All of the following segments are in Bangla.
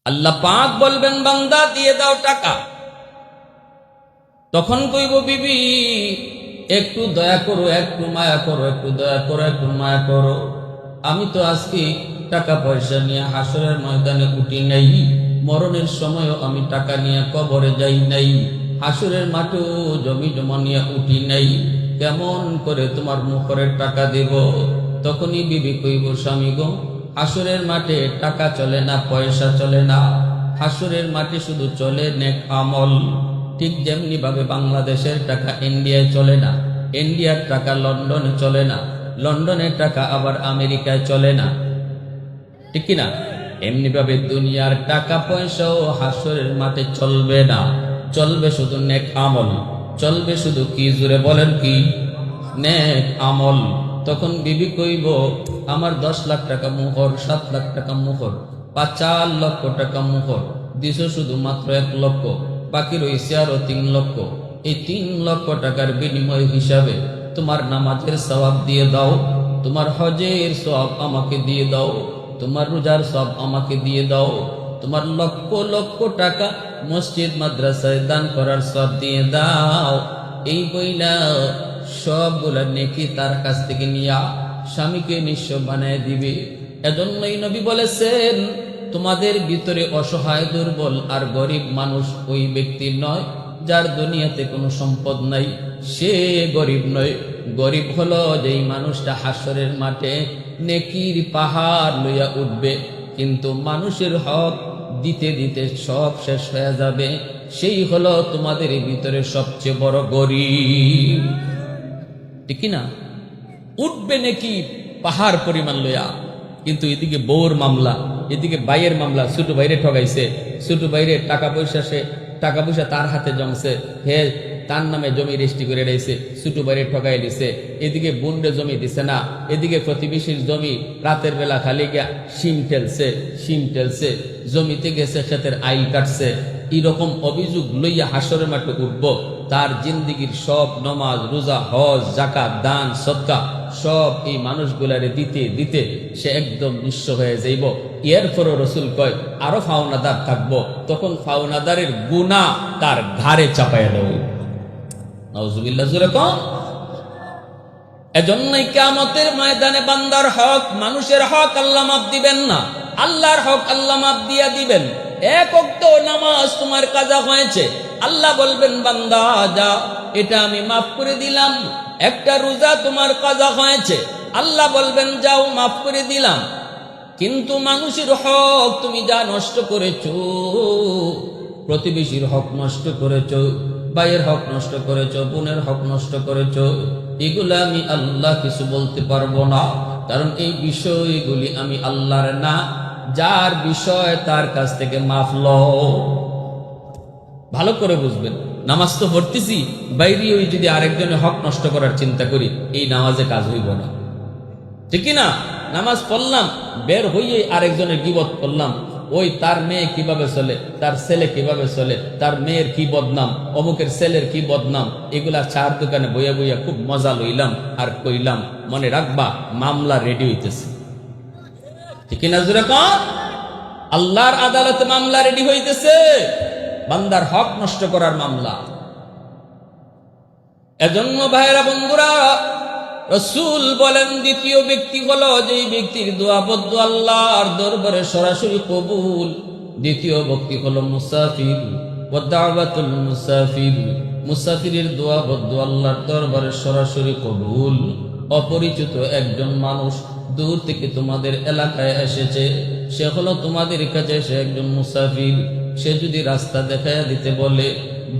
আল্লাহ পাক বলবেন বান্দা দিয়ে দাও টাকা। তখন কইব বিবি একটু দয়া করো, একটু মায়া করো, একটু দয়া করো, একটু মায়া করো। আমি তো আজকে টাকা পয়সা নিয়ে হাসরের ময়দানে উঠি নাই, মরণের সময়ও আমি টাকা নিয়ে কবরে যাই নাই, হাসরের মাঠেও জমি জমা নিয়ে উঠি নাই, কেমন করে তোমার মুখরের টাকা দেব? তখনই বিবি কইব স্বামী গো, হাসরের মাঠে টাকা চলে না, পয়সা চলে না, হাসরের মাঠে শুধু চলে নেক আমল। ঠিক যেমনি ভাবে বাংলাদেশের টাকা ইন্ডিয়ায় চলে না, ইন্ডিয়ার টাকা লন্ডনে চলে না, লন্ডনের টাকা আবার আমেরিকায় চলে না, ঠিক কিনা? এমনি ভাবে দুনিয়ার টাকা পয়সাও হাসরের মাঠে চলবে না, চলবে শুধু নেক আমল, চলবে শুধু কি, জুড়ে বলেন কি? নেক আমল। তখন বিবি কইব আমার 10 লাখ টাকা মোহর, 7 লাখ টাকা মোহর, 4 লক্ষ টাকা মোহর দিছ, শুধু মাত্র 1 লক্ষ, বাকি রয়েছে আরো 3 লক্ষ। এই 3 লক্ষ টাকার বিনিময় হিসাবে তোমার নামাজের সওয়াব দিয়ে দাও, তোমার হজের সওয়াব আমাকে দিয়ে দাও, তোমার রোজার সওয়াব আমাকে দিয়ে দাও, তোমার লক্ষ লক্ষ টাকা মসজিদ মাদ্রাসায় দান করার সওয়াব দিয়ে দাও। এই বইলা সবগুলা নেকি তার কাছ থেকে নিয়া স্বামীকে নিঃস্ব বানায় দিবে। এজন্যই নবী বলেছেন তোমাদের ভিতরে অসহায়, দুর্বল আর গরিব মানুষ ওই ব্যক্তি নয় যার দুনিয়াতে কোনো সম্পদ নাই, সে গরিব নয়। গরিব হলো যেই মানুষটা হাসরের মাঠে নেকির পাহাড় লইয়া উঠবে, কিন্তু মানুষের হক দিতে দিতে সব শেষ হয়ে যাবে, সেই হলো তোমাদের ভিতরে সবচেয়ে বড় গরিব, ঠিক না? উঠবে নাকি পাহাড় পরিমাণ লইয়া, কিন্তু এদিকে বউর মামলা, এদিকে বাইয়ের মামলা, ছোট বাইরে ঠগাইছে, ছোট বাইরে টাকা পয়সা তার হাতে জমছে, হে তার নামে জমি রেজিস্ট্রি করে রয়েছে, ছোট বাইরে ঠগাই দিছে, এদিকে বুন্ডে জমি দিছে না, এদিকে প্রতিবেশীর জমি রাতের বেলা খালি গিয়া শিম টেলছে, জমিতে গেছে ক্ষেতের আইল কাটছে। এরকম অভিযোগ লইয়া হাসরের মাঠে উঠবো, তার জিন্দিগির সব নমাজ, রোজা, হজ, জাকাত, দান, সদকা সব এই মানুষগুলারে দিতে দিতে সে একদম নিঃস্ব হয়ে যাইব। এরপরও রসুল কয় আরো ফাওনাদার থাকবো, তখন ফাওনাদারের গুনাহ তার ঘাড়ে চাপাইয়া দেব। নাউজুবিল্লাহ, জোরে কম। এজন্যই কিয়ামতের ময়দানে বান্দার হক, মানুষের হক আল্লাহ মাফ দিবেন না, আল্লাহর হক আল্লাহ মাফ দিয়া দিবেন। এক ওয়াক্ত নামাজ তোমার কাজা হয়েছে, আল্লাহ বলবেন বান্দা যা, এটা আমি মাফ করে দিলাম। একটা রোজা তোমার কাজা হয়েছে, আল্লাহ বলবেন যাও, মাফ করে দিলাম। কিন্তু মানুষের হক তুমি যা নষ্ট করেছো, প্রতিবেশীর হক নষ্ট করেছো, ভাইয়ের হক নষ্ট করেছো, বোনের হক নষ্ট করেছো, এগুলো আমি আল্লাহ কিছু বলতে পারবো না, কারণ এই বিষয়গুলি আমি আল্লাহর না, যার বিষয় তার কাছ থেকে মাফ লও। ভালো করে বুঝবেন, নামাজ তো পড়তেছি, বাইরে ওই যদি আরেকজনের হক নষ্ট করার চিন্তা করি, এই নামাজে কাজ হইব না, ঠিক না? নামাজ পড়লাম, বের হইয়ে আরেকজনের গীবত করলাম, ওই তার মেয়ে কিভাবে চলে, তার ছেলে কিভাবে চলে, তার মেয়ের কি বদনাম, অমুকের ছেলের কি বদনাম, এগুলা চার দোকানে বইয়া বইয়া খুব মজা লইলাম আর কইলাম। মনে রাখবা মামলা রেডি হইতেছে, ঠিক না? জোরে কর। আল্লাহর আদালতে মামলা রেডি হইতেছে, বান্দার হক নষ্ট করার মামলা। এজন্য ভাইরা বন্ধুরা, রাসূল বলেন দ্বিতীয় ব্যক্তি হলো যেই ব্যক্তির দোয়া বদ্ধ আল্লাহর দরবারে সরাসরি কবুল। দ্বিতীয় ব্যক্তি হলো মুসাফির, ওয়া দাওয়াতুল মুসাফির, মুসাফিরের দোয়া বদ্ধ আল্লাহর দরবারে সরাসরি কবুল। অপরিচিত একজন মানুষ দূর থেকে তোমাদের এলাকায় এসেছে, সে হলো তোমাদের কাছে, সে একজন মুসাফির। সে যদি রাস্তা দেখায়া দিতে বলে,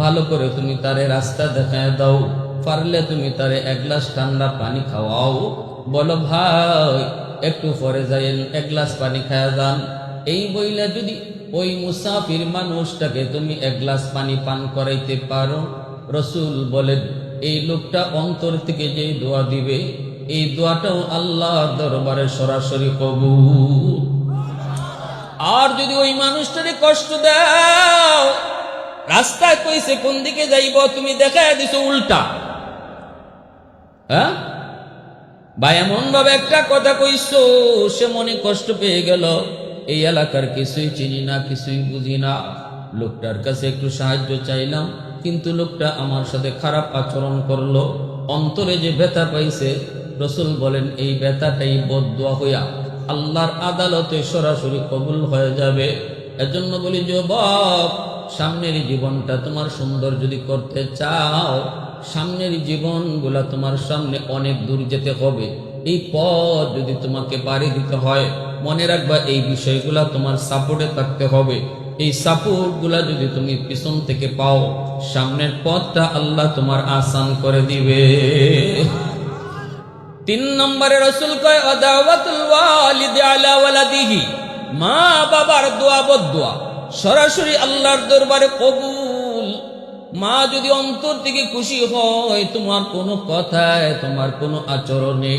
ভালো করে তুমি তারে রাস্তা দেখায়া দাও, পারলে তুমি তারে 1 গ্লাস ঠান্ডা পানি খাওয়াও, বলো ভাই একটু পরে যাইয়েন 1 গ্লাস পানি খায়া যান। এই বইলা যদি ওই মুসাফির মানুষটাকে তুমি 1 গ্লাস পানি পান করাইতে পারো, রাসূল বলেন এই লোকটা অন্তর থেকে যে দোয়া দিবে, এই দোয়াটাও আল্লাহর দরবারে সরাসরি কবুল। আর যদি ওই মানুষটারে কষ্ট দাও, রাস্তায় কইছে কোন দিকে যাইব, তুমি দেখায় দিছো উল্টা, হ্যাঁ বা এমন ভাবে একটা কথা কইছো, সে মনে কষ্ট পেয়ে গেল, এই এলাকার কিছুই চিনি না, কিছুই বুঝি না। লোকটার কাছে একটু সাহায্য চাইলাম, কিন্তু লোকটা আমার সাথে খারাপ আচরণ করলো। অন্তরে যে ব্যথা পাইছে, রসুল বলেন এই ব্যথাটাই বদদুয়া হইয়া আল্লাহর আদালতে সরাসরি কবুল হয়ে যাবে। এজন্য বলি যুবক, সামনের জীবনটা তোমার সুন্দর যদি করতে চাও, সামনের জীবনগুলা তোমার সামনে অনেক দূর যেতে হবে। এই পথ যদি তোমাকে পাড়ি দিতে হয়, মনে রাখবা এই বিষয়গুলা তোমার সাপোর্টে থাকতে হবে। এই সাপোর্টগুলা যদি তুমি পিছন থেকে পাও, সামনের পথটা আল্লাহ তোমার আসান করে দিবে। 3 নম্বরে রাসূল কয় আদাওয়াতুল ওয়ালিদি আলা ওয়ালাদিহি, মা বাবার দোয়া বদদুয়া সরাসরি আল্লাহর দরবারে কবুল। মা যদি অন্তর থেকে খুশি হয় তোমার কোনো কথায়, তোমার কোনো আচরণে,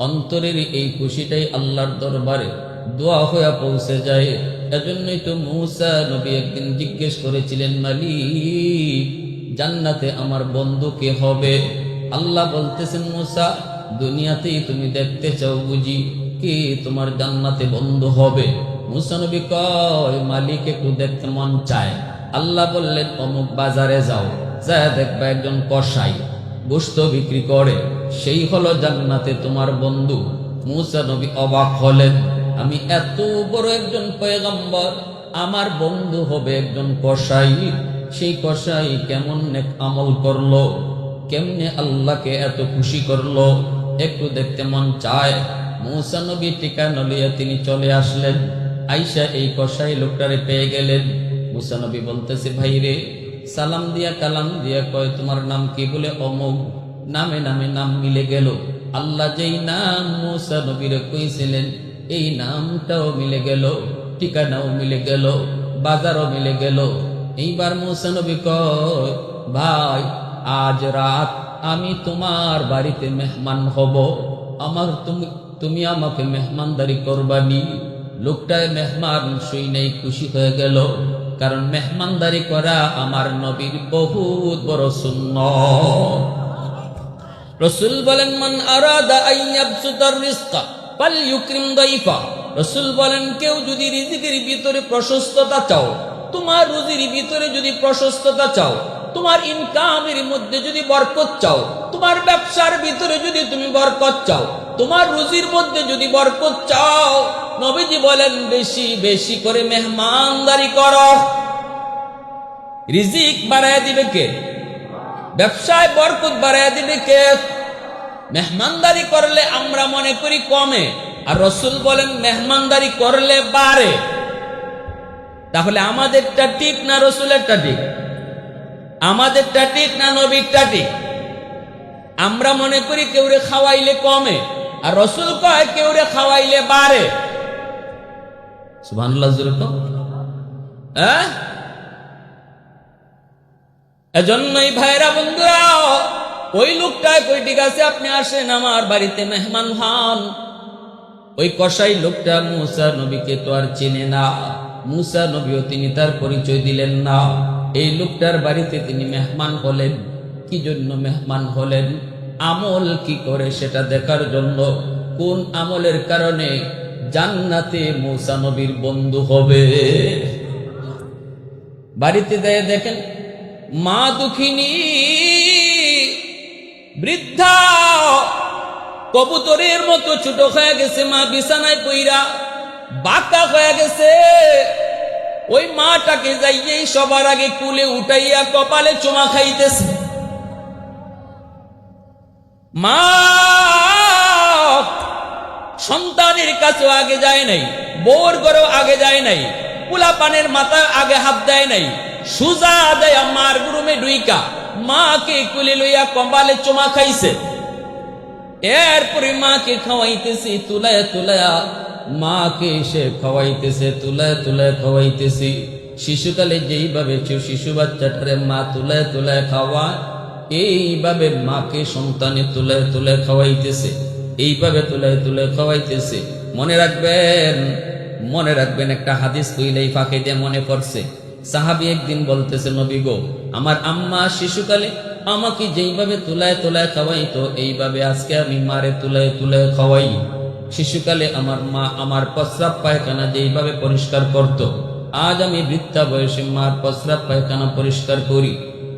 অন্তরের এই খুশিটাই আল্লাহর দরবারে দোয়া হয়ে পৌঁছে যায়। এজন্যই তো মূসা নবী একদিন জিজ্ঞেস করেছিলেন, মালিক জান্নাতে আমার বন্ধু কে হবে? আল্লাহ বলতেছেন, মূসা দুনিয়াতেই তুমি দেখতে চাও বুঝি কি তোমার জান্নাতে বন্ধু হবে? মূসা নবী কয়, মালিক একটু দেখতে মন চায়। আল্লাহ বললেন, অমুক বাজারে যাও, যা দেখবা একজন কসাই গোশত বিক্রি করে, সেই হলো জান্নাতে তোমার বন্ধু। মূসা নবী অবাক হলেন, আমি এত বড় একজন পয়গম্বর, আমার বন্ধু হবে একজন কসাই? সেই কসাই কেমন নেক আমল করলো, কেমনে আল্লাহকে এত খুশি করলো, একটু দেখতে মন চায়। মূসা নবী ঠিকানা লইয়া তিনি চলে আসলেন। আইসা এই কসাই লোকটারে পেয়ে গেলেন। মূসা নবী বলতেছে, ভাই রে, সালাম দিয়া কালাম দিয়া কয় তোমার নাম কি? বলে অমুক। নামে নামে নাম মিলে গেল। আল্লাহ যেই নাম মূসা নবীরে কইছিলেন এই নামটাও মিলে গেল, ঠিকানাও মিলে গেল, বাজারও মিলে গেল। এইবার মূসা নবী কয়, ভাই আজ রাত আমি তোমার বাড়িতে মেহমান হব, তুমি আমাকে মেহমানদারি করবানি। লোকটায় মেহমান শুই নাই খুশি হয়ে গেল, কারণ মেহমানদারি করা আমার নবীর বহুত বড় সুন্নাত। রাসূল বলেন, মান আরাদা আইয়াবসুতার রিজকা ফালইউকরিম দাইফা। রাসূল বলেন, কেউ যদি রিজিকের ভিতরে প্রশস্ততা চাও, তোমার রুজির ভিতরে যদি প্রশস্ততা চাও, তোমার ইনকামের মধ্যে যদি বরকত চাও, তোমার ব্যবসার ভিতরে যদি তুমি বরকত চাও, তোমার রুজির মধ্যে যদি বরকত চাও, নবীজি বলেন বেশি বেশি করে মেহমানদারি করো। রিজিক বাড়ায় দিবে কে? ব্যবসায় বরকত বাড়ায় দিবে কে? মেহমানদারি করলে আমরা মনে করি কমে, আর রাসূল বলেন মেহমানদারি করলে বাড়ে। তাহলে আমাদেরটা ঠিক না রাসূলেরটা ঠিক? আমাদেরটা ঠিক না নবীরটা ঠিক? আমরা মনে করি কেউরে খাওয়াইলে কমে, আর রাসূল কয় কেউরে খাওয়াইলে বাড়ে। সুবহানাল্লাহ জোরে তো। এজন্যই ভাইরা বন্ধুরা, ওই লোকটায় কই ঠিক আছে আপনি আসেন আমার বাড়িতে মেহমান হন। ওই কসাই লোকটা মূসা নবীকে তো আর চেনে না, মূসা নবীও তিনি তার পরিচয় দিলেন না। এই লোকটার বাড়িতে তিনি মেহমান হলেন। কি জন্য মেহমান হলেন? আমল কি করে সেটা দেখার জন্য। কোন আমলের কারণে জান্নাতে মূসা নবীর বন্ধু হবে। বাড়িতে যায় দেখেন মা দুঃখিনী বৃদ্ধা, কবুতরের মতো ছোট হয়ে গেছে, মা বিছানায় পইরা বাঁকা হয়ে গেছে। ওই মাটাকে যাইয়েই সবার আগে কুলে উঠাইয়া কপালে চুমা খাইতেছে। মা সন্তানের কাছে আগে যায় নাই, বউর ঘরেও আগে যায় নাই, পোলা পানের মাথা আগে হাত দেয় নাই, সুজা দেয় মার রুমে ডুইকা মাকে কুলে লইয়া কপালে চুমা খাইছে। এরপরে মাকে খাওয়াইতেছি তুলায় তুলায়া, মাকে সে খাওয়াইতেছে তুলায় তুলায় খাওয়াইতেছি। শিশুকালে যেইভাবে শিশু বাচ্চাটারে মা তুলায় তুলায় খাওয়া, এইভাবে মাকে সন্তানে তুলায় তুলায় খাওয়াইতেছে, এইভাবে তুলায় তুলায় খাওয়াইতেছে। মনে রাখবেন একটা হাদিস কইলেই ফাঁকে দিয়ে মনে পড়ছে। সাহাবী একদিন বলতেছে, নবী গো, আমার আম্মা শিশুকালে আমাকে যেইভাবে তুলায় তুলায় খাওয়াইতো, এইভাবে আজকে আমি মারে তুলায় তুলায় খাওয়াই। শিশুকালে আমার মা আমার প্রস্রাব পায়খানা যেইভাবে পরিষ্কার করত, আজ আমি বৃদ্ধা বয়সে মার প্রস্রাব পায়খানা পরিষ্কার করি।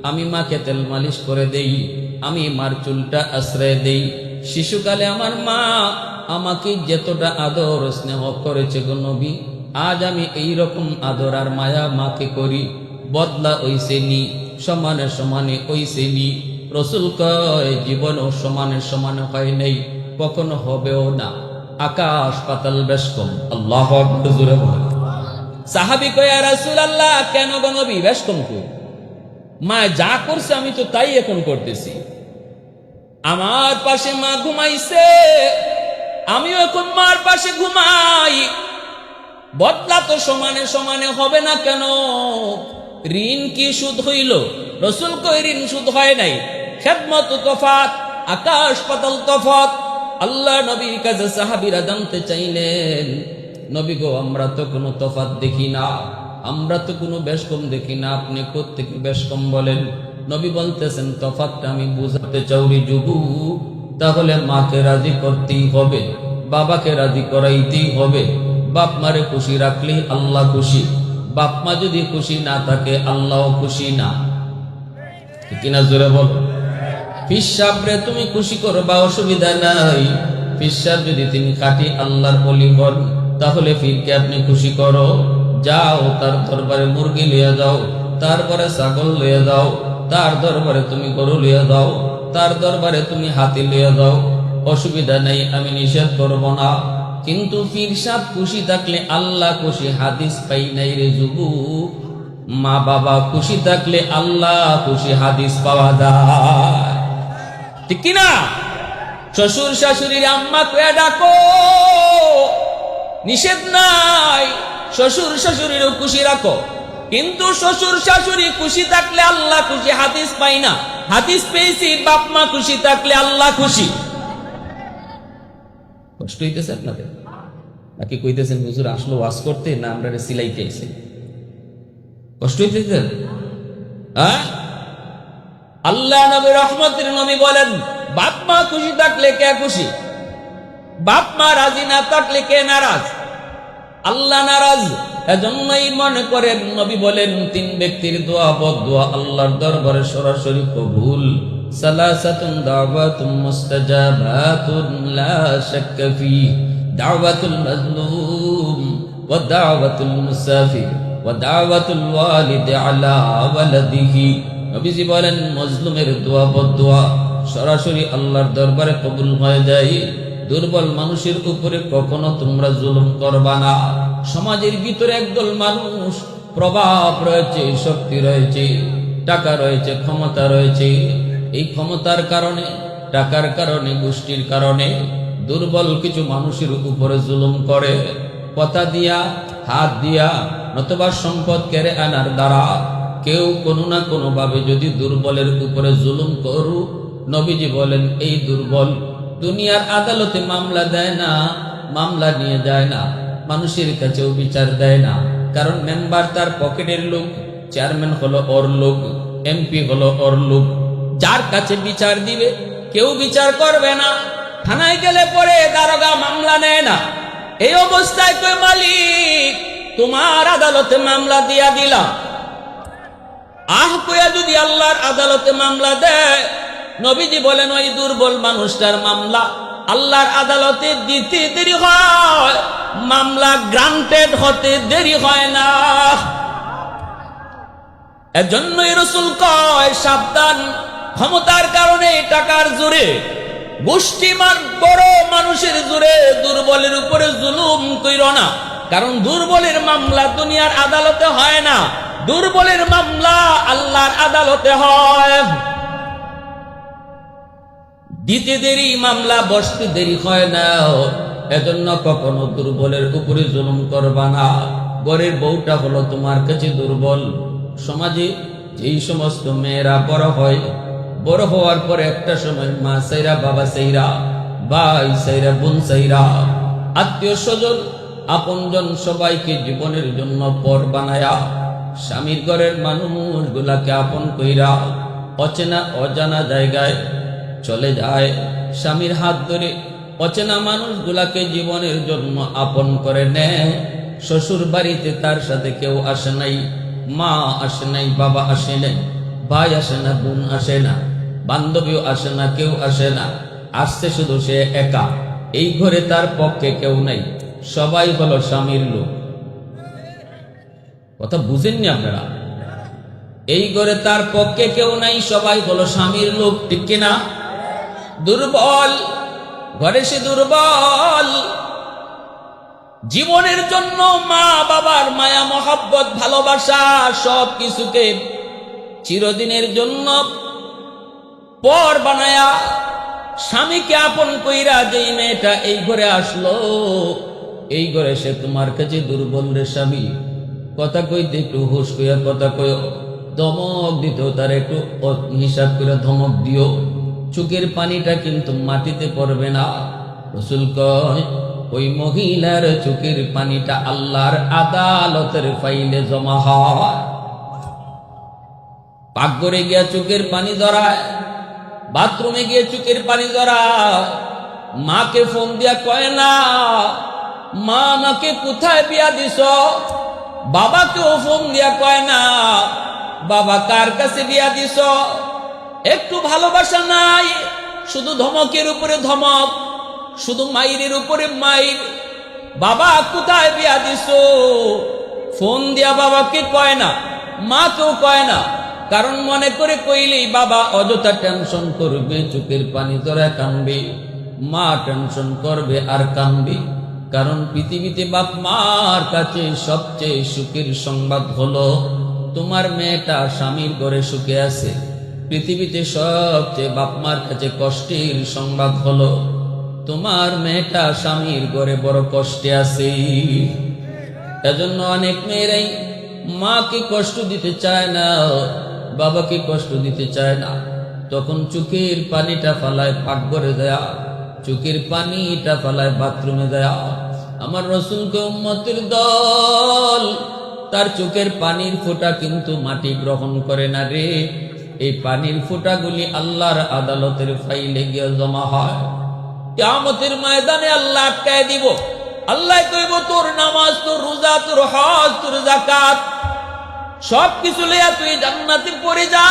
আমি মাকে তেল মালিশ করে দেই, আমি মার চুলটা আশ্রয় দেই। শিশুকালে আমার মা আমাকে যতটা আদর স্নেহ করেছে গো নবী, আজ আমি এই রকম আদর আর মায়া মাকে করি। বদলা ওইসে নি, সমানে সমানে ওইসে নি। রসুল কয় জীবনও সমানে সমানে হয় নাই, কখনো হবেও না। আকাশ পাতাল বেশ কম। আল্লাহ আকবার জোরে বলেন। সাহাবী কয় ইয়া রাসূলুল্লাহ, কেন গো নবী বেশ কম কই? মা যা করছে আমি তো তাই এখন করতেছি। আমার পাশে মা ঘুমাইছে, আমিও এখন মার পাশে ঘুমাই। বদলা তো সমানে সমানে হবে না কেন? ঋণ কি সুদ হইল? রসুল কই ঋণ সুদ হয় নাই। খেদমত তফাত, আকাশ পাতাল তফাত। আল্লাহ নবীর কাছে সাহাবীরা জানতে চাইলেন, নবী গো আমরা তো কোনো তফাত দেখি না, আমরা তো কোনো বেশ কম দেখি না, আপনি কোত্থেকে বেশ কম বলেন? নবী বলতেছেন তফাতটা আমি বুঝাতে চাউরি যুবু, তাহলে মাকে রাজি করতেই হবে, বাবাকে রাজি করাইতেই হবে। বাপ মারে খুশি রাখলেই আল্লাহ খুশি, বাপ মা যদি খুশি না থাকে আল্লাহ খুশি না। কিনা জোরে বল। ফিসাবরে তুমি খুশি করবা, অসুবিধা নাই। ফিসাব যদি তিনি খাঁটি আল্লাহর ওলি হন, তাহলে ফিরকে আপনি খুশি করো। যাও তার দরবারে মুরগি লিয়ে যাও, তারপরে ছাগল লিয়ে যাও, তার দরবারে তুমি গরু লিয়ে যাও, তার দরবারে তুমি হাতি লিয়ে যাও, অসুবিধা নেই, আমি নিষেধ করব না। কিন্তু পীর সাহেব খুশি থাকলে আল্লাহ খুশি, হাদিস পাই নাই রে যুবু। মা বাবা খুশি থাকলে আল্লাহ খুশি, হাদিস পাওয়া যায়, ঠিক কিনা? শ্বশুর শাশুড়ির আম্মা কয়ে ডাকো, নিষেধ নাই। শ্বশুর শাশুড়িরও খুশি রাখো, কিন্তু শ্বশুর শাশুড়ি খুশি থাকলে আল্লাহ খুশি, হাদিস পাই না। হাদিস পেয়েছি বাপ মা খুশি থাকলে আল্লাহ খুশি। কষ্ট হইতেছে আপনাদের নাকি? কইতেছেন হুজুর আসলো ওয়াজ করতে, না আমরা সিলাইতে আইছি? কষ্ট হইতেছে? আল্লাহ নবী রহমতের নবী বলেন, বাপ মা খুশি থাকলে কে খুশি? বাপ মা রাজি না থাকলে কে নারাজ? আল্লাহ নারাজ। এজন্যই মনে করেন নবী বলেন তিন ব্যক্তির দোয়া বদদোয়া আল্লাহর দরবারে সরাসরি কবুল। সালাসাতুন দাওয়াতুম মুস্তাজাবাতুন লা শাক্কা ফি, দাওয়াতুল মাজলুম ওয়া দাওয়াতুল মুসাফির ওয়া দাওয়াতুল ওয়ালিদি আলা ওয়ালাদিহি। নবীজি বলেন মজলুমের দোয়া বদদোয়া সরাসরি আল্লাহর দরবারে কবুল হয়ে যায়। দুর্বল মানুষের উপরে কখনো তোমরা জুলুম করবা না। সমাজের ভিতরে একদল মানুষ, প্রভাব রয়েছে, শক্তি রয়েছে, টাকা রয়েছে, ক্ষমতা রয়েছে। এই ক্ষমতার কারণে, টাকার কারণে, গোষ্ঠীর কারণে দুর্বল কিছু মানুষের উপরে জুলুম করে। কথা দিয়া, হাত দিয়া, নতুবা সম্পদ কেড়ে আনার দ্বারা কেউ কোনো না কোনো ভাবে যদি দুর্বলের উপরে জুলুম করু, নবীজি বলেন এই দুর্বল দুনিয়ার আদালতে মামলা দেয় না, মামলা নিয়ে যায় না, মানুষের কাছেও বিচার দেয় না। কারণ মেম্বার তার পকেটের লোক, চেয়ারম্যান হলো ওর লোক, এমপি হলো ওর লোক। যার কাছে বিচার দিবে কেউ বিচার করবে না। থানায় গেলে পরে দারোগা মামলা নেয় না। এই অবস্থায় কই মালিক তোমার আদালতে মামলা দিয়া দিলাম। আহ কইয়া যদি আল্লাহর আদালতে মামলা দেয়, নবীজি বলেন ওই দুর্বল মানুষটার মামলা আল্লাহর আদালতে দিতে দেরি হয়, মামলা গ্রান্টেড হতে দেরি হয় না। এজন্যই রাসূল কয় সাবধান, ক্ষমতার কারণে, টাকার জোরে, গোষ্ঠীমান বড় মানুষের জোরে দুর্বলের উপরে জুলুম কইরো না। কারণ দুর্বলের মামলা দুনিয়ার আদালতে হয় না, দুর্বলের মামলা আল্লাহর আদালতে হয়। দিতে দেরি, মামলা বসতে দেরি হয় না। এজন্য কখনো দুর্বলের উপরে জুলুম করবা না। ঘরের বউটা হলো তোমার কাছে দুর্বল। সমাজে যেই সমস্ত মেয়েরা বড় হয়, বড় হওয়ার পরে একটা সময় মা সাইরা, বাবা সাইরা, ভাই সাইরা, বোন সাইরা, আত্মীয় স্বজন, আপনজন সবাইকে জীবনের জন্য পর বানায়া স্বামীর ঘরের মানুষগুলাকে আপন কইরা অচেনা অজানা জায়গায় চলে যায়। স্বামীর হাত ধরে অচেনা মানুষগুলাকে জীবনের জন্য আপন করে নেয়। শ্বশুর বাড়িতে তার সাথে কেউ আসে নাই, মা আসে নাই, বাবা আসে নাই, ভাই আসে না, বোন আসে না, বান্ধবীও আসে না, কেউ আসে না, আসছে শুধু সে একা। এই ঘরে তার পক্ষে কেউ নাই, সবাই হলো স্বামীর লোক। কথা বুঝেননি আপনারা? এই ঘরে তার পক্ষে কেউ নাই, সবাই হলো স্বামীর লোক, ঠিক কিনা? দুর্বল ঘরে সে দুর্বল। জীবনের জন্য মা বাবার মায়া মহব্বত ভালোবাসা সব কিছুকে চিরদিনের জন্য পর বানায়া স্বামীকে আপন কইরা যেই মেয়েটা এই ঘরে আসলো, এই ঘরে সে তোমার কাছে দুর্বল রে স্বামী। কথা কইতে একটু হুশ কইয়া কথা কইও, ধমক দিতেও তার একটু হিসাব করে ধমক দিও। চোখের পানিটা কিন্তু মাটিতে পড়বে না। রাসূল কয় ওই মহিলার চোখের পানিটা আল্লাহর আদালতের ফাইলে জমা হয়। পাকঘরে গিয়া চোখের পানি ধরায়, বাথরুমে গিয়ে চোখের পানি ধরায়। মাকে ফোন দিয়া কয় না মা আমাকে কোথায় বিয়া দিছ। বাবাকেও ফোন দিয়া কয় না বাবা কার কাছে বিয়া দিছ। একটু ভালোবাসা নাই, শুধু ধমকের উপরে ধমক, শুধু মাইরের উপরে মাইর। বাবা কোথায় বিয়া দিছ ফোন দিয়া বাবাকে কয় না, মাকেও কয় না। কারণ মনে করে কইলেই বাবা অযথা টেনশন করবে, চোখের পানি ধরে কানবে, মা টেনশন করবে আর কানবে। কারণ পৃথিবীতে বাপ মার কাছে সবচেয়ে সুখের সংবাদ হলো তোমার মেয়েটা স্বামীর ঘরে সুখে আছে। পৃথিবীতে সবচেয়ে বাপ মার কাছে কষ্টের সংবাদ হলো তোমার মেয়েটা স্বামীর ঘরে বড় কষ্টে আছে। এজন্য অনেক মেয়েরাই মাকে কষ্ট দিতে চায় না, বাবাকে কষ্ট দিতে চায় না। তখন চোখের পানিটা ফালায় পাকঘরে দেয়া, চোখের পানিটা ফালায় বাথরুমে দেয়া। আমার রাসূলকে উম্মতের দল তার চোখের পানির ফোঁটা কিন্তু মাটি গ্রহণ করে না রে। এই পানির ফোঁটাগুলি আল্লাহর আদালতের ফাইলে গিয়ে জমা হয়। কিয়ামতের ময়দানে আল্লাহ আটকায় দিব। আল্লাহ কইব তোর নামাজ, তোর রোজা, তোর হজ, তোর যাকাত সবকিছু লইয়া তুই জান্নাতে পড়ে যা।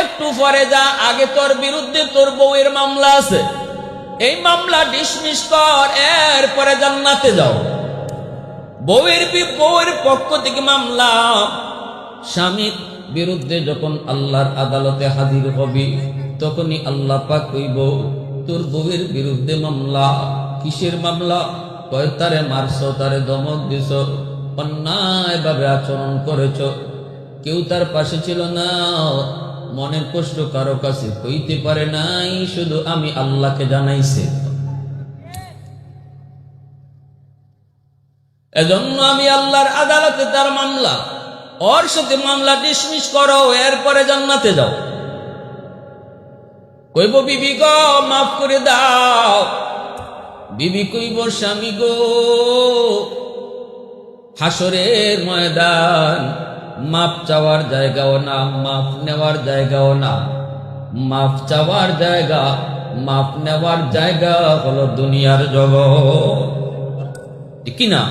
একটু পরে যা, আগে তোর বিরুদ্ধে তোর বউয়ের মামলা আছে, এই মামলা ডিসমিস কর, এরপরে জান্নাতে যাও। বউয়ের পক্ষ থেকে মামলা, স্বামীর বিরুদ্ধে যখন আল্লাহর আদালতে হাজির হবি তখনই আল্লাহ পাক কইব তোর বউয়ের বিরুদ্ধে মামলা। কিসের মামলা? কয় তারে মারছ, তারে ধমক দিছ, অন্যায় ভাবে আচরণ করেছ, কেউ তার পাশে ছিল না, মনের কষ্ট কারো কাছে কইতে পারে নাই, শুধু আমি আল্লাহকে জানাইছে। এজন্য আমি আল্লাহর আদালতে তার মামলা, ওর সাথে মামলা ডিসমিস করো, এরপরে জান্নাতে যাও। কইব বিবি গো মাফ করে দাও। বিবি কইব স্বামী গো হাসরের ময়দান মাপ চাওয়ার জায়গাও না, মাপ নেওয়ার জায়গাও না। মাপ চাওয়ার জায়গা, মাপ নেওয়ার জায়গা হলো দুনিয়ার জগৎ, কি না?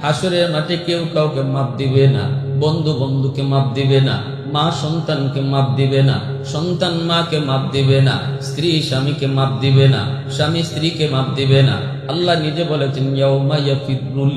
হাসরের মাঠে কেউ কাউকে মাপ দিবে না, বন্ধু বন্ধুকে মাপ দিবে না, মা সন্তানকে মাপ দিবে না, সন্তান মাকে মাপ দিবে না, স্ত্রী স্বামীকে মাপ দিবে না, স্বামী স্ত্রীকে মাপ দিবে না। আল্লাহ নিজে বলেছেন ইয়াউমা ইয়াফিরুল